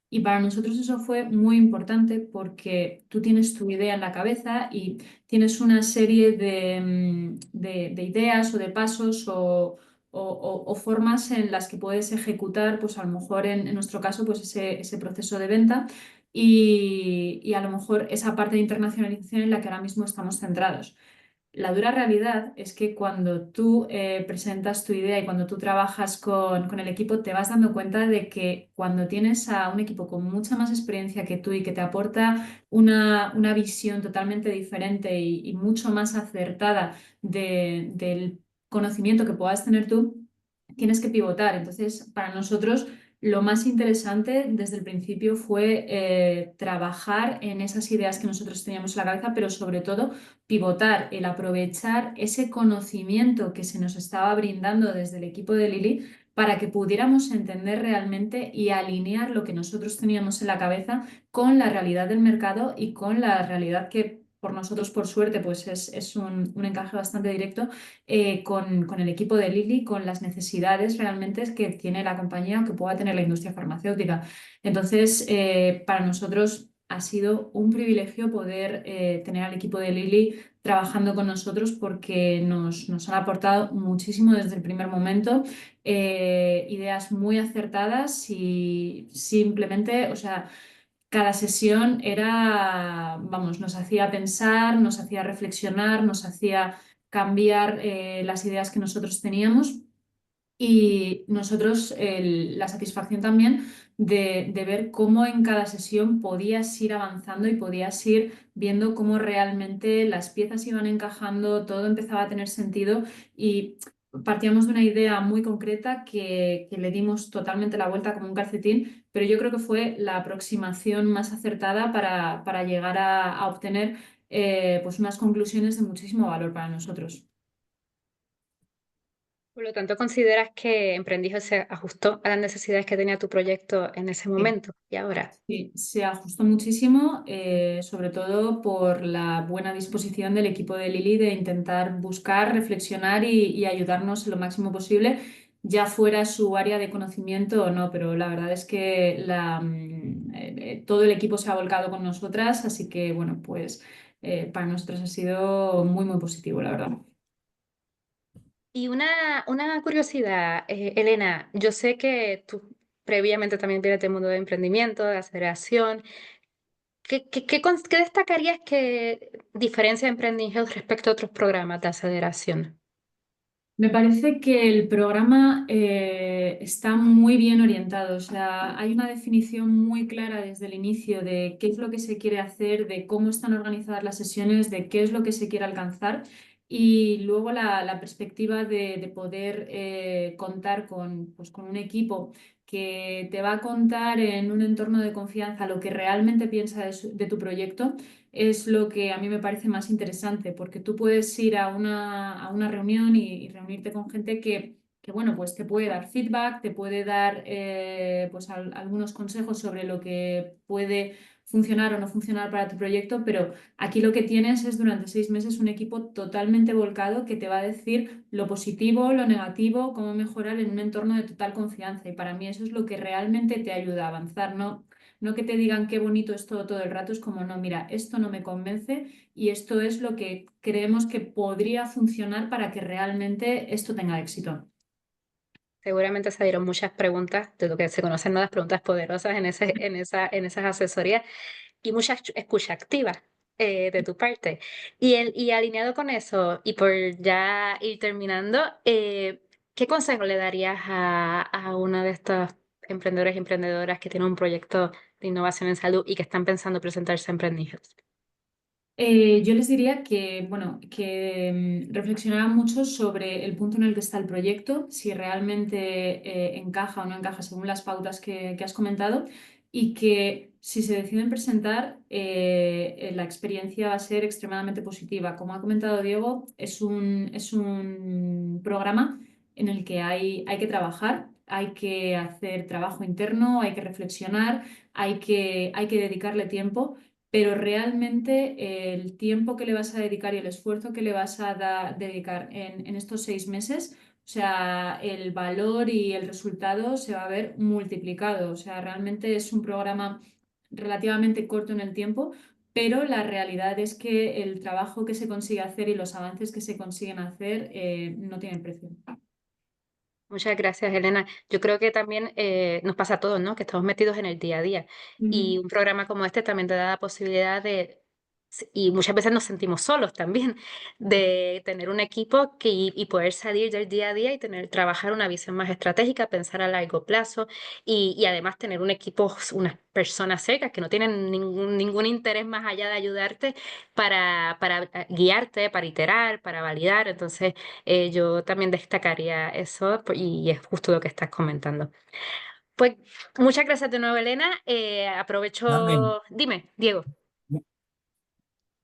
[SPEAKER 3] Y para nosotros eso fue muy importante porque tú tienes tu idea en la cabeza y tienes una serie de ideas o de pasos o formas en las que puedes ejecutar, pues a lo mejor en nuestro caso, pues ese proceso de venta y a lo mejor esa parte de internacionalización en la que ahora mismo estamos centrados. La dura realidad es que cuando tú presentas tu idea y cuando tú trabajas con el equipo, te vas dando cuenta de que cuando tienes a un equipo con mucha más experiencia que tú y que te aporta una visión totalmente diferente y mucho más acertada del conocimiento que puedas tener tú, tienes que pivotar. Entonces, para nosotros... Lo más interesante desde el principio fue trabajar en esas ideas que nosotros teníamos en la cabeza, pero sobre todo pivotar, el aprovechar ese conocimiento que se nos estaba brindando desde el equipo de Lili para que pudiéramos entender realmente y alinear lo que nosotros teníamos en la cabeza con la realidad del mercado y con la realidad que por nosotros, por suerte, pues es un encaje bastante directo con el equipo de Lili, con las necesidades realmente que tiene la compañía o que pueda tener la industria farmacéutica. Entonces, para nosotros ha sido un privilegio poder tener al equipo de Lili trabajando con nosotros porque nos han aportado muchísimo desde el primer momento, ideas muy acertadas y simplemente, o sea, cada sesión era, vamos, nos hacía pensar, nos hacía reflexionar, nos hacía cambiar las ideas que nosotros teníamos y nosotros la satisfacción también de ver cómo en cada sesión podías ir avanzando y podías ir viendo cómo realmente las piezas iban encajando, todo empezaba a tener sentido y partíamos de una idea muy concreta que le dimos totalmente la vuelta como un calcetín, pero yo creo que fue la aproximación más acertada para llegar a obtener pues unas conclusiones de muchísimo valor para nosotros.
[SPEAKER 1] Por lo tanto, ¿consideras que Emprendijo se ajustó a las necesidades que tenía tu proyecto en ese
[SPEAKER 3] Sí.
[SPEAKER 1] momento y ahora?
[SPEAKER 3] Sí, se ajustó muchísimo, sobre todo por la buena disposición del equipo de Lili de intentar buscar, reflexionar y ayudarnos lo máximo posible, ya fuera su área de conocimiento o no, pero la verdad es que todo el equipo se ha volcado con nosotras, así que bueno, pues para nosotros ha sido muy, muy positivo, la verdad.
[SPEAKER 1] Y una curiosidad, Elena, yo sé que tú previamente también vienes del mundo de emprendimiento, de aceleración. ¿Qué destacarías que diferencia Emprending Health respecto a otros programas de aceleración?
[SPEAKER 3] Me parece que el programa está muy bien orientado, o sea, hay una definición muy clara desde el inicio de qué es lo que se quiere hacer, de cómo están organizadas las sesiones, de qué es lo que se quiere alcanzar y luego la perspectiva de poder contar pues, con un equipo que te va a contar en un entorno de confianza lo que realmente piensa de tu proyecto es lo que a mí me parece más interesante, porque tú puedes ir a una reunión y reunirte con gente bueno, pues te puede dar feedback, te puede dar pues algunos consejos sobre lo que puede funcionar o no funcionar para tu proyecto, pero aquí lo que tienes es durante 6 meses un equipo totalmente volcado que te va a decir lo positivo, lo negativo, cómo mejorar en un entorno de total confianza. Y para mí eso es lo que realmente te ayuda a avanzar, ¿no? No que te digan qué bonito es todo el rato, es como, no, mira, esto no me convence y esto es lo que creemos que podría funcionar para que realmente esto tenga éxito.
[SPEAKER 1] Seguramente se dieron muchas preguntas, de lo que se conocen, ¿no? Las preguntas poderosas en esas asesorías y mucha escucha activa. de tu parte. Y alineado con eso, y por ya ir terminando, ¿qué consejo le darías a una de estas emprendedores y emprendedoras que tienen un proyecto de innovación en salud y que están pensando presentarse a Emprendingers?
[SPEAKER 3] Yo les diría que, bueno, que reflexionaran mucho sobre el punto en el que está el proyecto, si realmente encaja o no encaja según las pautas que has comentado, y que si se deciden presentar, la experiencia va a ser extremadamente positiva. Como ha comentado Diego, es un programa en el que hay que trabajar, hay que hacer trabajo interno, hay que reflexionar, hay que dedicarle tiempo, pero realmente el tiempo que le vas a dedicar y el esfuerzo que le vas a dedicar en estos 6 meses, o sea, el valor y el resultado se va a ver multiplicado. O sea, realmente es un programa relativamente corto en el tiempo, pero la realidad es que el trabajo que se consigue hacer y los avances que se consiguen hacer no tienen precio.
[SPEAKER 1] Muchas gracias, Elena. Yo creo que también nos pasa a todos, ¿no? Que estamos metidos en el día a día. Y
[SPEAKER 3] Ujú.
[SPEAKER 1] un programa como este también te da la posibilidad y muchas veces nos sentimos solos también, de tener un equipo y poder salir del día a día y trabajar una visión más estratégica, pensar a largo plazo y además tener un equipo, unas personas cerca que no tienen ningún interés más allá de ayudarte para guiarte, para iterar, para validar. Entonces, yo también destacaría eso y es justo lo que estás comentando. Pues muchas gracias de nuevo, Elena.
[SPEAKER 2] Carmen,
[SPEAKER 1] Aprovecho. Dime, Diego.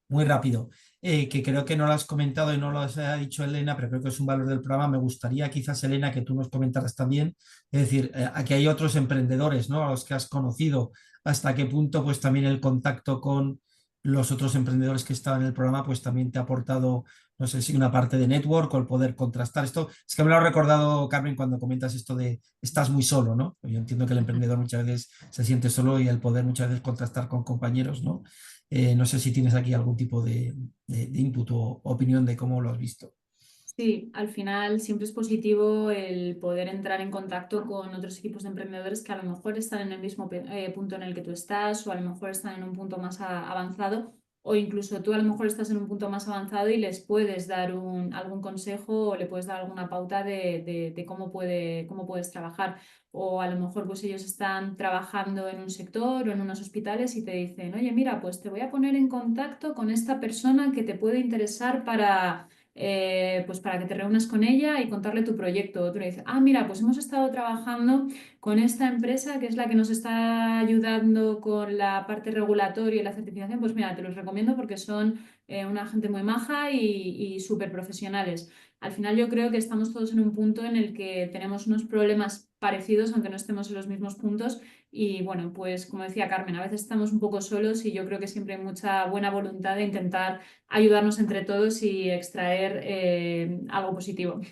[SPEAKER 2] muy rápido, que creo que no lo has comentado y no lo ha dicho Elena, pero creo que es un valor del programa. Me gustaría quizás, Elena, que tú nos comentaras también, es decir, aquí hay otros emprendedores, ¿no? A los que has conocido, hasta qué punto pues también el contacto con los otros emprendedores que estaban en el programa pues también te ha aportado, no sé si una parte de network o el poder contrastar esto. Es que me lo ha recordado, Carmen, cuando comentas esto de estás muy solo, ¿no? Yo entiendo que el emprendedor muchas veces se siente solo y el poder muchas veces contrastar con compañeros, ¿no? No sé si tienes aquí algún tipo de input o opinión de cómo lo has visto.
[SPEAKER 3] Sí, al final siempre es positivo el poder entrar en contacto con otros equipos de emprendedores que a lo mejor están en el mismo punto en el que tú estás, o a lo mejor están en un punto más avanzado, o incluso tú a lo mejor estás en un punto más avanzado y les puedes dar algún consejo o le puedes dar alguna pauta de cómo puedes trabajar. O a lo mejor pues ellos están trabajando en un sector o en unos hospitales y te dicen, oye, mira, pues te voy a poner en contacto con esta persona que te puede interesar pues para que te reúnas con ella y contarle tu proyecto. Otro le dice, ah, mira, pues hemos estado trabajando con esta empresa que es la que nos está ayudando con la parte regulatoria y la certificación. Pues mira, te los recomiendo porque son una gente muy maja y súper profesionales. Al final yo creo que estamos todos en un punto en el que tenemos unos problemas parecidos, aunque no estemos en los mismos puntos. Y bueno, pues como decía Carmen, a veces estamos un poco solos y yo creo que siempre hay mucha buena voluntad de intentar ayudarnos entre todos y extraer algo positivo.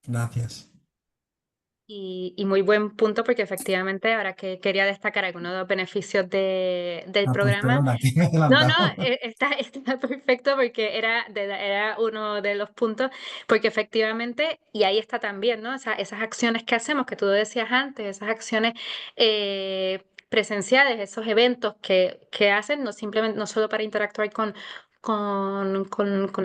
[SPEAKER 2] Gracias.
[SPEAKER 1] Y muy buen punto porque efectivamente ahora que quería destacar algunos de los beneficios del
[SPEAKER 2] Ah, pues
[SPEAKER 1] programa.
[SPEAKER 2] perdona, que me he
[SPEAKER 1] No, no,
[SPEAKER 2] adelantado.
[SPEAKER 1] está perfecto porque era uno de los puntos, porque efectivamente, y ahí está también, ¿no? O sea, esas acciones que hacemos, que tú decías antes, esas acciones presenciales, esos eventos que hacen, no simplemente, no solo para interactuar con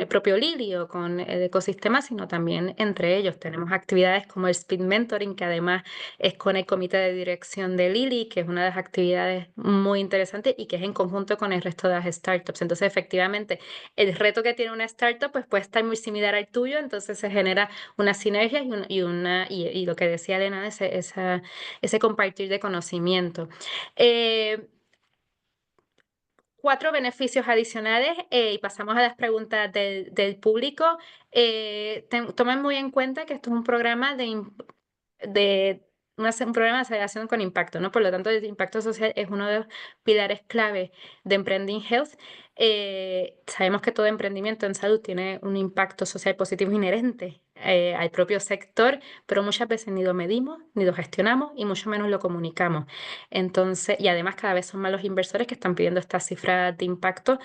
[SPEAKER 1] el propio Lili o con el ecosistema, sino también entre ellos. Tenemos actividades como el Speed Mentoring, que además es con el comité de dirección de Lili, que es una de las actividades muy interesantes y que es en conjunto con el resto de las startups. Entonces, efectivamente, el reto que tiene una startup pues, puede estar muy similar al tuyo, entonces se genera una sinergia y lo que decía Elena, ese compartir de conocimiento. Eh, Cuatro beneficios adicionales y pasamos a las preguntas del público. Tomen muy en cuenta que esto es un programa un programa de aceleración con impacto, ¿no? Por lo tanto, el impacto social es uno de los pilares clave de Emprending Health. Sabemos que todo emprendimiento en salud tiene un impacto social positivo inherente al propio sector, pero muchas veces ni lo medimos, ni lo gestionamos y mucho menos lo comunicamos. Entonces, y además cada vez son más los inversores que están pidiendo estas cifras de impacto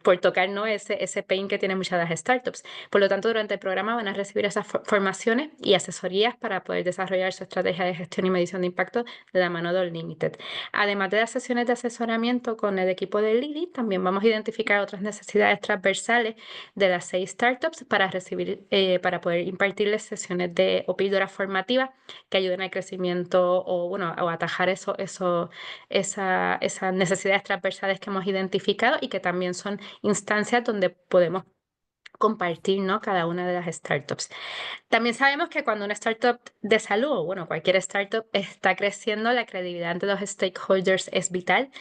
[SPEAKER 1] por tocar, ¿no? ese pain que tienen muchas de las startups. Por lo tanto, durante el programa van a recibir esas formaciones y asesorías para poder desarrollar su estrategia de gestión y medición de impacto de la mano de Unlimited. Además de las sesiones de asesoramiento con el equipo de Lili, también vamos a identificar otras necesidades transversales de las 6 startups para recibir, para poder impartirles sesiones o píldoras formativas que ayuden al crecimiento o, bueno, o atajar esas necesidades transversales que hemos identificado y que también son instancias donde podemos compartir, ¿no? Cada una de las startups. También sabemos que cuando una startup de salud, o bueno, cualquier startup está creciendo, la credibilidad ante los stakeholders es vital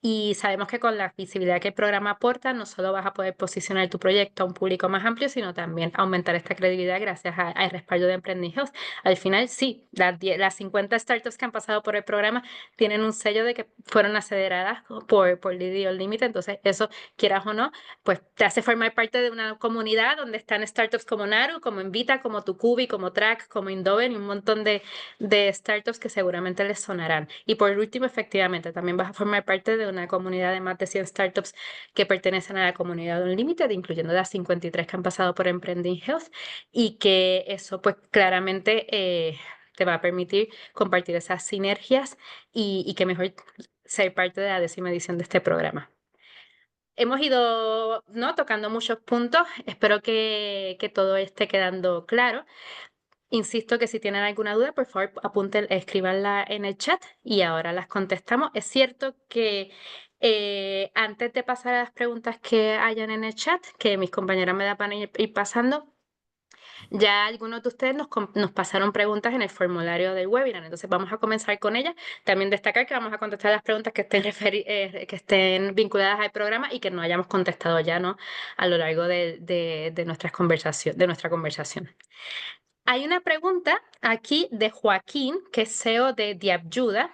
[SPEAKER 1] y sabemos que con la visibilidad que el programa aporta, no solo vas a poder posicionar tu proyecto a un público más amplio, sino también aumentar esta credibilidad gracias al respaldo de Emprending Health. Al final, sí, las 50 startups que han pasado por el programa tienen un sello de que fueron aceleradas por Lilly Unlimited, entonces eso, quieras o no, pues te hace formar parte de una comunidad donde están startups como Naru, como Invita, como Tucubi, como Track, como Indoven y un montón de startups que seguramente les sonarán. Y por último, efectivamente, también vas a formar parte de una comunidad de más de 100 startups que pertenecen a la comunidad Unlimited, incluyendo las 53 que han pasado por Emprending Health, y que eso pues claramente te va a permitir compartir esas sinergias y que mejor ser parte de la 10ª edición de este programa. Hemos ido, ¿no?, tocando muchos puntos. Espero que todo esté quedando claro. Insisto que si tienen alguna duda, por favor, apunten, escríbanla en el chat y ahora las contestamos. Es cierto que antes de pasar a las preguntas que hayan en el chat, que mis compañeras me van a ir pasando, ya algunos de ustedes nos pasaron preguntas en el formulario del webinar, entonces vamos a comenzar con ellas. También destacar que vamos a contestar las preguntas que estén vinculadas al programa y que no hayamos contestado ya, ¿no?, a lo largo de nuestra conversación. Hay una pregunta aquí de Joaquín, que es CEO de Diabyuda,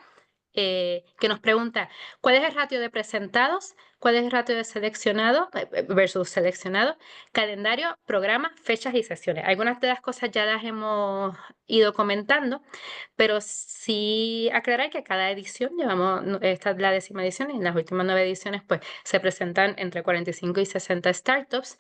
[SPEAKER 1] que nos pregunta, ¿cuál es el ratio de presentados? ¿Cuál es el ratio de seleccionado versus seleccionado? Calendario, programa, fechas y sesiones. Algunas de las cosas ya las hemos ido comentando, pero sí aclarar que cada edición, esta es la 10ª edición, y en las últimas 9 ediciones pues se presentan entre 45 y 60 startups.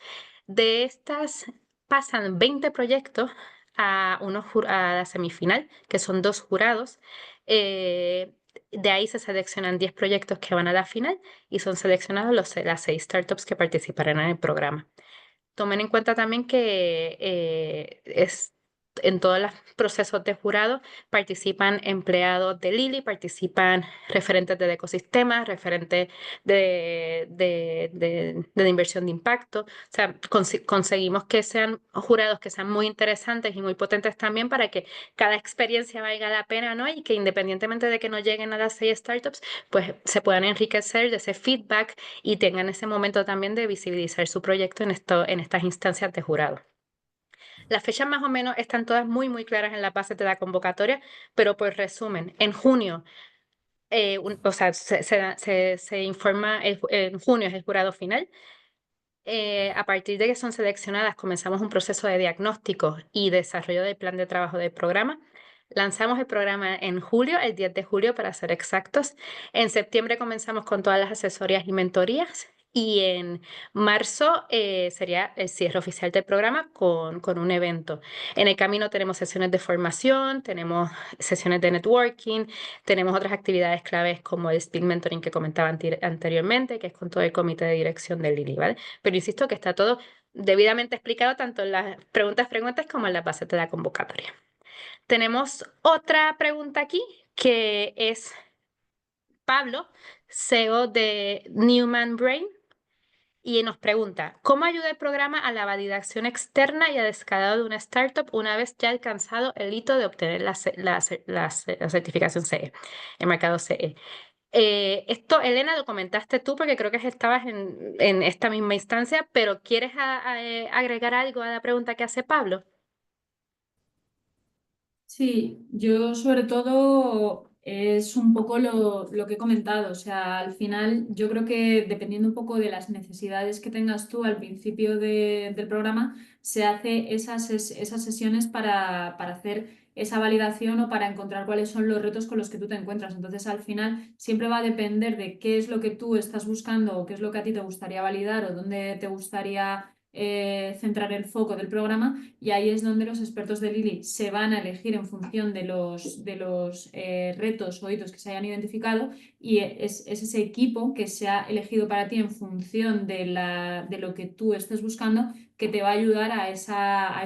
[SPEAKER 1] De estas pasan 20 proyectos a la semifinal, que son 2 jurados. De ahí se seleccionan 10 proyectos que van a la final y son seleccionados las 6 startups que participarán en el programa. Tomen en cuenta también que en todos los procesos de jurado participan empleados de Lili, participan referentes del ecosistema, referentes de inversión de impacto. O sea, conseguimos que sean jurados que sean muy interesantes y muy potentes también para que cada experiencia valga la pena, ¿no? Y que independientemente de que no lleguen a las 6 startups, pues se puedan enriquecer de ese feedback y tengan ese momento también de visibilizar su proyecto en estas instancias de jurado. Las fechas más o menos están todas muy, muy claras en la base de la convocatoria, pero por resumen, en junio, o sea, se informa, en junio es el jurado final. A partir de que son seleccionadas, comenzamos un proceso de diagnóstico y desarrollo del plan de trabajo del programa. Lanzamos el programa en julio, el 10 de julio para ser exactos. En septiembre comenzamos con todas las asesorías y mentorías. Y en marzo sería el cierre oficial del programa con un evento. En el camino tenemos sesiones de formación, tenemos sesiones de networking, tenemos otras actividades claves como el Speed Mentoring que comentaba anteriormente, que es con todo el comité de dirección del Lili, ¿vale? Pero insisto que está todo debidamente explicado tanto en las preguntas frecuentes como en las bases de la convocatoria. Tenemos otra pregunta aquí que es Pablo, CEO de Newman Brain, y nos pregunta, ¿cómo ayuda el programa a la validación externa y al escalado de una startup una vez ya alcanzado el hito de obtener la certificación CE, el marcado CE? Esto, Elena, lo comentaste tú porque creo que estabas en esta misma instancia, pero ¿quieres agregar algo a la pregunta que hace Pablo?
[SPEAKER 3] Sí, yo sobre todo es un poco lo que he comentado. O sea, al final yo creo que dependiendo un poco de las necesidades que tengas tú al principio del programa, se hace esas sesiones para hacer esa validación o para encontrar cuáles son los retos con los que tú te encuentras. Entonces, al final siempre va a depender de qué es lo que tú estás buscando o qué es lo que a ti te gustaría validar o dónde te gustaría centrar el foco del programa, y ahí es donde los expertos de Lili se van a elegir en función de los retos o hitos que se hayan identificado, y es ese equipo que se ha elegido para ti en función de lo que tú estés buscando, que te va a ayudar a ese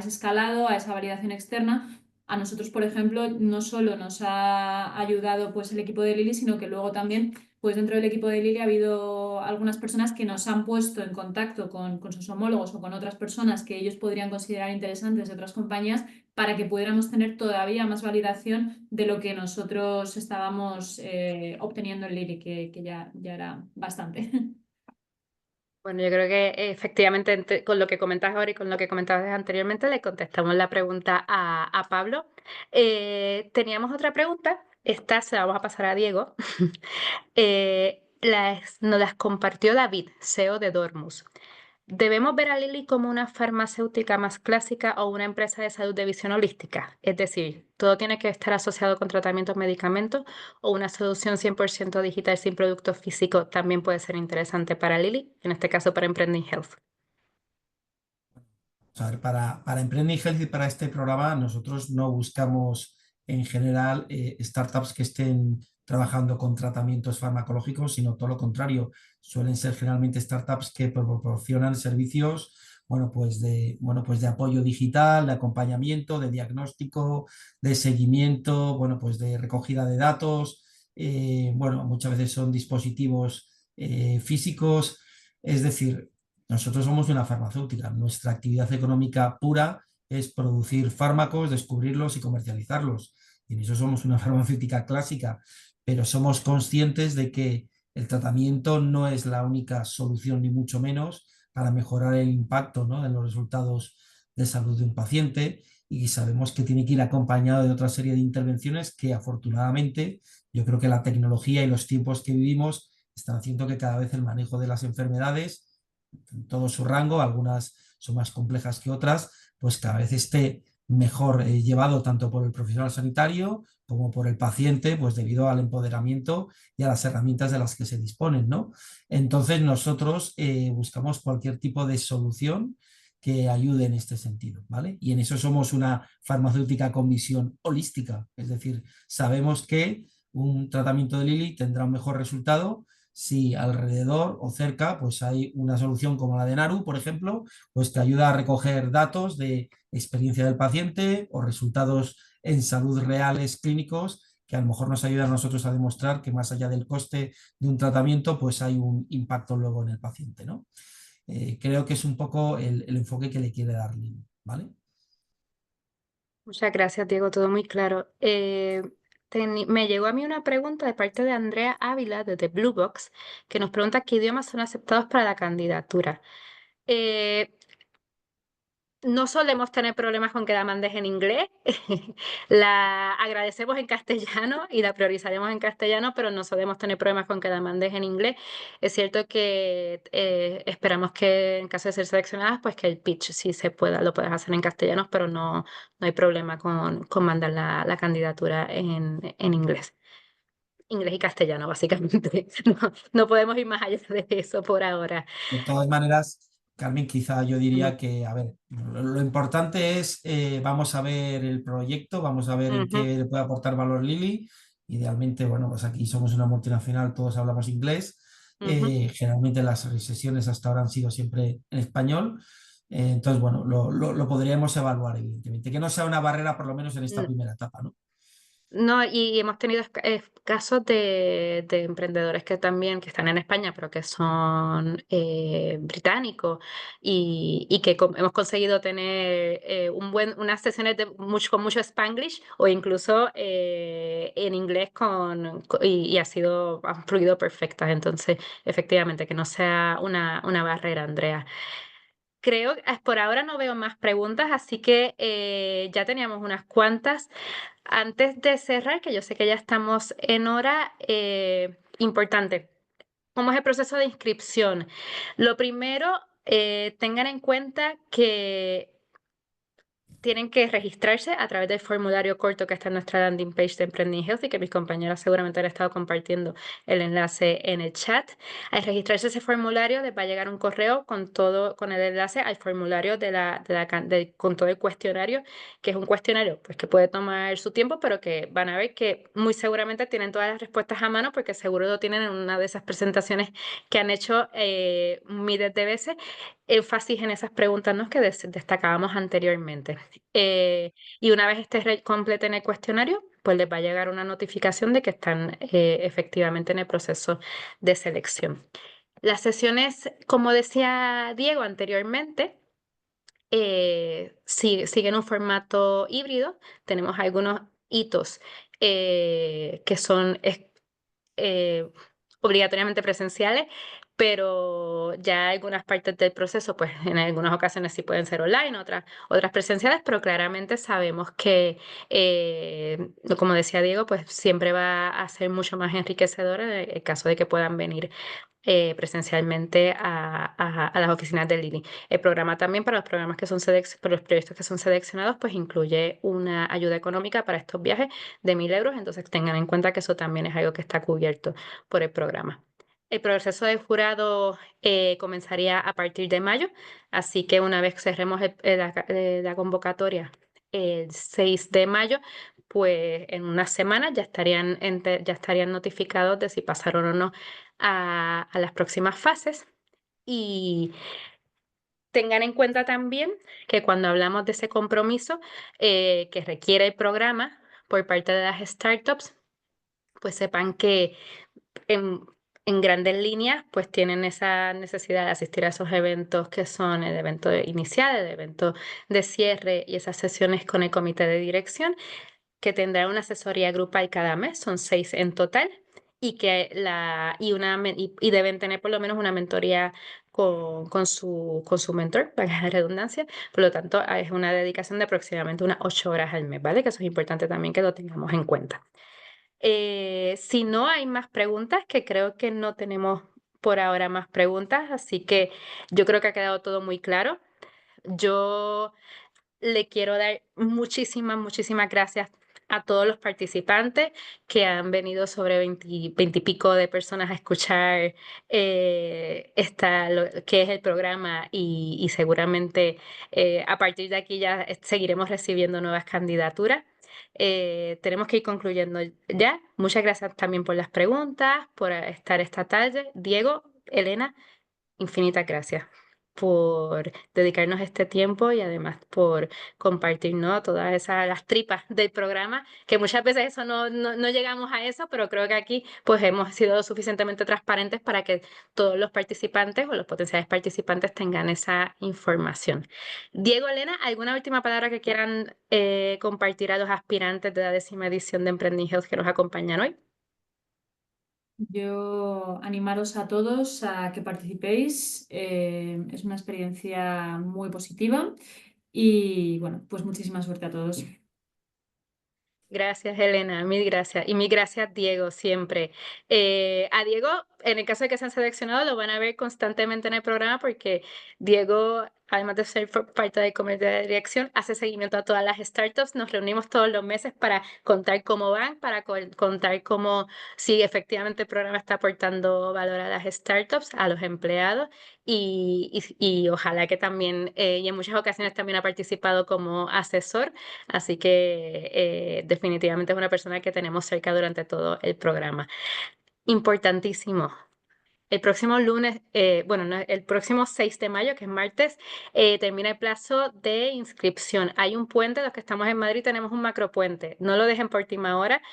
[SPEAKER 3] escalado, a esa validación externa. A nosotros, por ejemplo, no solo nos ha ayudado pues, el equipo de Lili, sino que luego también pues dentro del equipo de Lili ha habido algunas personas que nos han puesto en contacto con sus homólogos o con otras personas que ellos podrían considerar interesantes de otras compañías, para que pudiéramos tener todavía más validación de lo que nosotros estábamos obteniendo en Lili, que ya era bastante.
[SPEAKER 1] Bueno, yo creo que efectivamente con lo que comentas ahora y con lo que comentabas anteriormente le contestamos la pregunta a Pablo. Teníamos otra pregunta, esta se la vamos a pasar a Diego. Nos las compartió David, CEO de Dormus. ¿Debemos ver a Lilly como una farmacéutica más clásica o una empresa de salud de visión holística? Es decir, ¿todo tiene que estar asociado con tratamientos, medicamentos, o una solución 100% digital sin producto físico también puede ser interesante para Lilly, en este caso para Emprending Health?
[SPEAKER 2] A ver, para Emprending Health y para este programa, nosotros no buscamos en general startups que estén trabajando con tratamientos farmacológicos, sino todo lo contrario. Suelen ser generalmente startups que proporcionan servicios, bueno, pues de apoyo digital, de acompañamiento, de diagnóstico, de seguimiento, bueno, pues de recogida de datos. Bueno, muchas veces son dispositivos físicos. Es decir, nosotros somos una farmacéutica. Nuestra actividad económica pura es producir fármacos, descubrirlos y comercializarlos. Y en eso somos una farmacéutica clásica, pero somos conscientes de que el tratamiento no es la única solución, ni mucho menos, para mejorar el impacto, ¿no?, en los resultados de salud de un paciente, y sabemos que tiene que ir acompañado de otra serie de intervenciones que, afortunadamente, yo creo que la tecnología y los tiempos que vivimos están haciendo que cada vez el manejo de las enfermedades en todo su rango, algunas son más complejas que otras, pues cada vez esté mejor llevado tanto por el profesional sanitario como por el paciente, pues debido al empoderamiento y a las herramientas de las que se disponen, ¿no? Entonces nosotros buscamos cualquier tipo de solución que ayude en este sentido, ¿vale? Y en eso somos una farmacéutica con visión holística, es decir, sabemos que un tratamiento de Lilly tendrá un mejor resultado si alrededor o cerca pues hay una solución como la de Naru, por ejemplo, pues que ayuda a recoger datos de experiencia del paciente o resultados en salud reales clínicos, que a lo mejor nos ayudan a nosotros a demostrar que más allá del coste de un tratamiento, pues hay un impacto luego en el paciente, ¿no? Creo que es un poco el enfoque que le quiere dar Lin, ¿vale?
[SPEAKER 1] Muchas gracias, Diego, todo muy claro. Me llegó a mí una pregunta de parte de Andrea Ávila de The Blue Box, que nos pregunta qué idiomas son aceptados para la candidatura. Eh, No solemos tener problemas con que la mandes en inglés. La agradecemos en castellano y la priorizaremos en castellano, pero no solemos tener problemas con que la mandes en inglés. Es cierto que esperamos que en caso de ser seleccionadas, pues que el pitch sí se pueda, lo puedas hacer en castellano, pero no hay problema con mandar la candidatura en inglés. Inglés y castellano, básicamente. No podemos ir más allá de eso por ahora.
[SPEAKER 2] De todas maneras, Carmen, quizá yo
[SPEAKER 1] Ujú,
[SPEAKER 2] diría que, a ver, lo importante es, vamos a ver el proyecto, vamos a ver en
[SPEAKER 1] ujú,
[SPEAKER 2] qué le puede aportar valor Lili. Idealmente, bueno, pues aquí somos una multinacional, todos hablamos inglés.
[SPEAKER 1] ujú.
[SPEAKER 2] Generalmente las sesiones hasta ahora han sido siempre en español. Entonces, bueno, lo podríamos evaluar, evidentemente. Que no sea una barrera, por lo menos en esta primera etapa, ¿no?
[SPEAKER 1] No, y hemos tenido casos de emprendedores que también que están en España, pero que son británicos y que hemos conseguido tener unas sesiones con mucho Spanglish o incluso en inglés han fluido perfectas. Entonces, efectivamente, que no sea una barrera, Andrea. creo, por ahora no veo más preguntas, así que ya teníamos unas cuantas. Antes de cerrar, que yo sé que ya estamos en hora, importante, ¿cómo es el proceso de inscripción? Lo primero, tengan en cuenta que tienen que registrarse a través del formulario corto que está en nuestra landing page de Emprending Health y que mis compañeras seguramente han estado compartiendo el enlace en el chat. Al registrarse ese formulario les va a llegar un correo con todo, con el enlace al formulario con todo el cuestionario, que es un cuestionario pues, que puede tomar su tiempo, pero que van a ver que muy seguramente tienen todas las respuestas a mano porque seguro lo tienen en una de esas presentaciones que han hecho miles de veces, énfasis en esas preguntas, ¿no?, que destacábamos anteriormente. Y una vez completen el cuestionario, pues les va a llegar una notificación de que están efectivamente en el proceso de selección. Las sesiones, como decía Diego anteriormente, siguen un formato híbrido. Tenemos algunos hitos que son eh, obligatoriamente presenciales, pero ya algunas partes del proceso, pues en algunas ocasiones sí pueden ser online, otras presenciales, pero claramente sabemos que, como decía Diego, pues siempre va a ser mucho más enriquecedora en el caso de que puedan venir presencialmente a las oficinas del Lili. El programa también para los programas que son para los proyectos que son seleccionados, pues incluye una ayuda económica para estos viajes de 1.000 euros, entonces tengan en cuenta que eso también es algo que está cubierto por el programa. El proceso de jurado comenzaría a partir de mayo, así que una vez cerremos la convocatoria el 6 de mayo, pues en unas semanas ya estarían notificados de si pasaron o no a las próximas fases. Y tengan en cuenta también que cuando hablamos de ese compromiso que requiere el programa por parte de las startups, pues sepan que en, en grandes líneas pues tienen esa necesidad de asistir a esos eventos que son el evento inicial, el evento de cierre y esas sesiones con el comité de dirección, que tendrá una asesoría grupal cada mes, son 6 en total, y que y deben tener por lo menos una mentoría con su mentor, para la redundancia. Por lo tanto, es una dedicación de aproximadamente unas 8 horas al mes, ¿vale? Que eso es importante también que lo tengamos en cuenta. Si no hay más preguntas, que creo que no tenemos por ahora más preguntas, así que yo creo que ha quedado todo muy claro. Yo le quiero dar muchísimas gracias a todos los participantes que han venido sobre 20 y pico de personas a escuchar lo que es el programa y seguramente a partir de aquí ya seguiremos recibiendo nuevas candidaturas. Tenemos que ir concluyendo ya. Muchas gracias también por las preguntas, por estar esta tarde. Diego, Elena, infinitas gracias por dedicarnos este tiempo y además por compartir, ¿no?, todas las tripas del programa, que muchas veces eso no llegamos a eso, pero creo que aquí pues hemos sido lo suficientemente transparentes para que todos los participantes o los potenciales participantes tengan esa información. Diego, Elena, ¿alguna última palabra que quieran compartir a los aspirantes de la 10ª edición de Emprending Health que nos acompañan hoy?
[SPEAKER 3] Yo animaros a todos a que participéis. Es una experiencia muy positiva y bueno, pues muchísima suerte a todos.
[SPEAKER 1] Gracias, Elena, mil gracias. Y mil gracias, Diego, siempre. A Diego, en el caso de que sean seleccionados, lo van a ver constantemente en el programa porque Diego, además de ser parte del comité de dirección, hace seguimiento a todas las startups. Nos reunimos todos los meses para contar cómo van, para contar cómo, si efectivamente el programa está aportando valor a las startups, a los empleados y ojalá que también, y en muchas ocasiones también ha participado como asesor. Así que definitivamente es una persona que tenemos cerca durante todo el programa. Importantísimo. El próximo lunes, bueno, no, el próximo 6 de mayo, que es martes, termina el plazo de inscripción. Hay un puente, los que estamos en Madrid tenemos un macropuente. No lo dejen por última hora,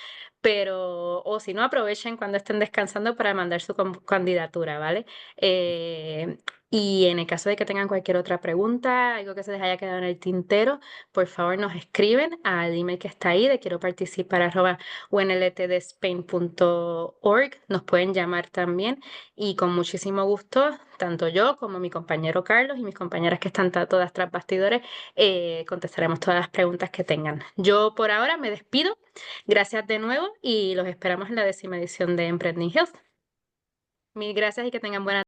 [SPEAKER 1] pero, o si no, aprovechen cuando estén descansando para mandar su candidatura, ¿vale? Y en el caso de que tengan cualquier otra pregunta, algo que se les haya quedado en el tintero, por favor nos escriben al email que está ahí de quiero participar @unltdspain.org. Nos pueden llamar también y con muchísimo gusto, tanto yo como mi compañero Carlos y mis compañeras que están todas tras bastidores, contestaremos todas las preguntas que tengan. Yo por ahora me despido. Gracias de nuevo y los esperamos en la 10ª edición de Emprending Health. Mil gracias y que tengan buena